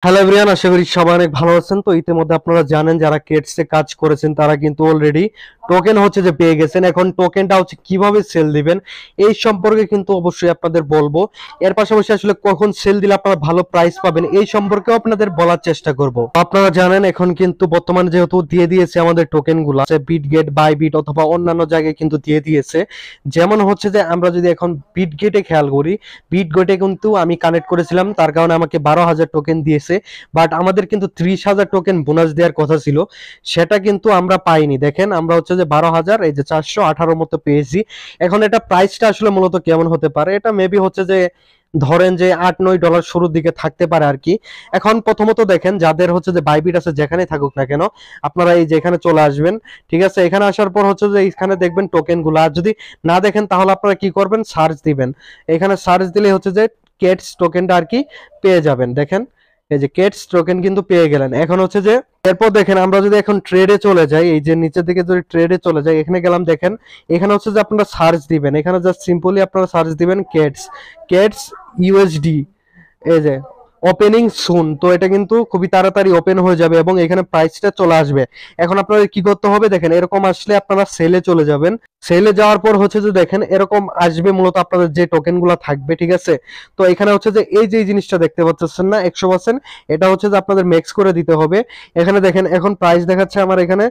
Hello everyone, আশা করি সবাই অনেক ভালো আছেন। তো ইতিমধ্যে আপনারা জানেন যারা কেটসে কাজ করেছেন তারা কিন্তু অলরেডি টোকেন হচ্ছে যে পেয়ে গেছেন। এখন টোকেনটা হচ্ছে কিভাবে সেল দিবেন এই সম্পর্কে কিন্তু অবশ্যই আপনাদের বলবো। এর পাশাপাশি আসলে কখন সেল দিলে আপনারা ভালো প্রাইস পাবেন এই সম্পর্কেও আপনাদের বলার চেষ্টা করব। আপনারা জানেন এখন কিন্তু বর্তমানে যেহেতু দিয়ে দিয়েছে আমাদের টোকেনগুলো বিটগেট, বাইবিট অথবা অন্যান্য জায়গায় কিন্তু দিয়ে দিয়েছে। যেমন হচ্ছে যে আমরা যদি এখন বিটগেটে খেয়াল করি, বিটগেটে কিন্তু আমি কানেক্ট করেছিলাম, তার কারণে আমাকে 12,000 টোকেন দিয়েছে। বাট আমাদের কিন্তু 30,000 টোকেন বোনাস দেওয়ার কথা ছিল, সেটা কিন্তু আমরা পাইনি। দেখেন আমরা হচ্ছে যে 12,000 এই যে 418 মতো পেয়েছি। এখন এটা প্রাইসটা আসলে মূলত কেমন হতে পারে, এটা মেবি হচ্ছে যে ধরেন যে $8-9 শুরুর দিকে থাকতে পারে আর কি। এখন প্রথমত দেখেন যাদের হচ্ছে যে বাইবিট আছে যেখানে থাকুক না কেন, আপনারা এই যে এখানে চলে আসবেন। ঠিক আছে, এখানে আসার পর হচ্ছে যে এখানে দেখবেন টোকেনগুলো। আর যদি না দেখেন তাহলে আপনারা কি করবেন, সার্চ দিবেন। এখানে সার্চ দিলে হচ্ছে যে কেটস টোকেনটা আর কি পেয়ে যাবেন। দেখেন এই যে কেটস টোকেন কিন্তু পেয়ে গেলেন। এখন হচ্ছে যে এরপর দেখেন আমরা যদি এখন ট্রেডে চলে যাই, এই যে নিচের দিকে যদি ট্রেডে চলে যাই, এখানে গেলাম। দেখেন এখানে হচ্ছে যে আপনারা সার্চ দিবেন, এখানে জাস্ট সিম্পলি আপনারা সার্চ দিবেন কেটস, কেটস ইউএসডি। এই যে ওপেনিং সুন, তো এটা কিন্তু খুবই তাড়াতাড়ি ওপেন হয়ে যাবে এবং এখানে প্রাইসটা চলে আসবে। এখন আপনাদের কি করতে হবে, দেখেন এরকম আসলে আপনারা সেলে চলে যাবেন। সেলে যাওয়ার পর হচ্ছে যে দেখেন এরকম আসবে মূলত আপনাদের যে টোকেন গুলো থাকবে। ঠিক আছে, তো এখানে হচ্ছে যে এই যে জিনিসটা দেখতে পাচ্ছেন না 100%, এটা হচ্ছে যে আপনাদের মেক্স করে দিতে হবে। এখানে দেখেন এখন প্রাইস দেখাচ্ছে আমার এখানে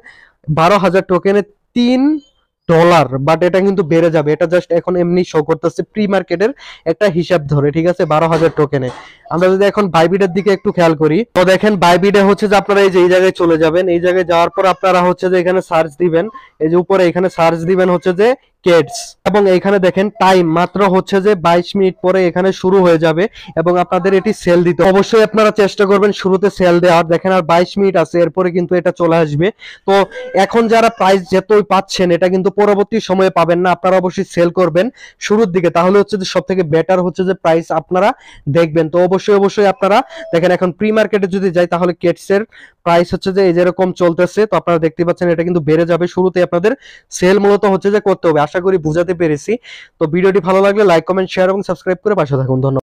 12,000 টোকেনে $3, বাট এটা কিন্তু বেড়ে যাবে। এটা জাস্ট এখন এমনি শো করতেছে প্রি মার্কেটের একটা হিসাব ধরে। ঠিক আছে, 12,000 টোকেনে। আমরা যদি এখন বাইবিটের দিকে একটু খেয়াল করি, তো দেখেন বাইবিটে হচ্ছে যে আপনারা এই যে এই জায়গায় চলে যাবেন। এই জায়গায় যাওয়ার পর আপনারা হচ্ছে যে এখানে সার্চ দিবেন, এই যে উপরে এখানে সার্চ দিবেন হচ্ছে যে কেটস, এবং এখানে দেখেন টাইম মাত্র হচ্ছে যে 22 মিনিট পরে এখানে শুরু হয়ে যাবে এবং আপনাদের এটি সেল দিতে অবশ্যই আপনারা চেষ্টা করবেন শুরুতে সেল দেওয়ার। দেখেন আর 22 মিনিট আছে, এরপরে কিন্তু এটা চলে আসবে। তো এখন যারা প্রাইস যেতই পাচ্ছেন এটা কিন্তু পরবর্তী সময়ে পাবেন না। আপনারা অবশ্যই সেল করবেন শুরুর দিকে, তাহলে হচ্ছে যে সব থেকে বেটার হচ্ছে যে প্রাইস আপনারা দেখবেন। তো অবশ্যই আপনারা দেখেন এখন প্রি মার্কেটে যদি যাই তাহলে কেটসের প্রাইস হচ্ছে যে এই যেরকম চলতেছে, তো আপনারা দেখতে পাচ্ছেন এটা কিন্তু বেড়ে যাবে। শুরুতে আপনাদের সেল মূলত হচ্ছে যে করতে হবে। আশা করি বুঝাতে পেরেছি। তো ভিডিওটি ভালো লাগলে লাইক, কমেন্ট, শেয়ার এবং সাবস্ক্রাইব করে পাশে থাকুন। ধন্যবাদ।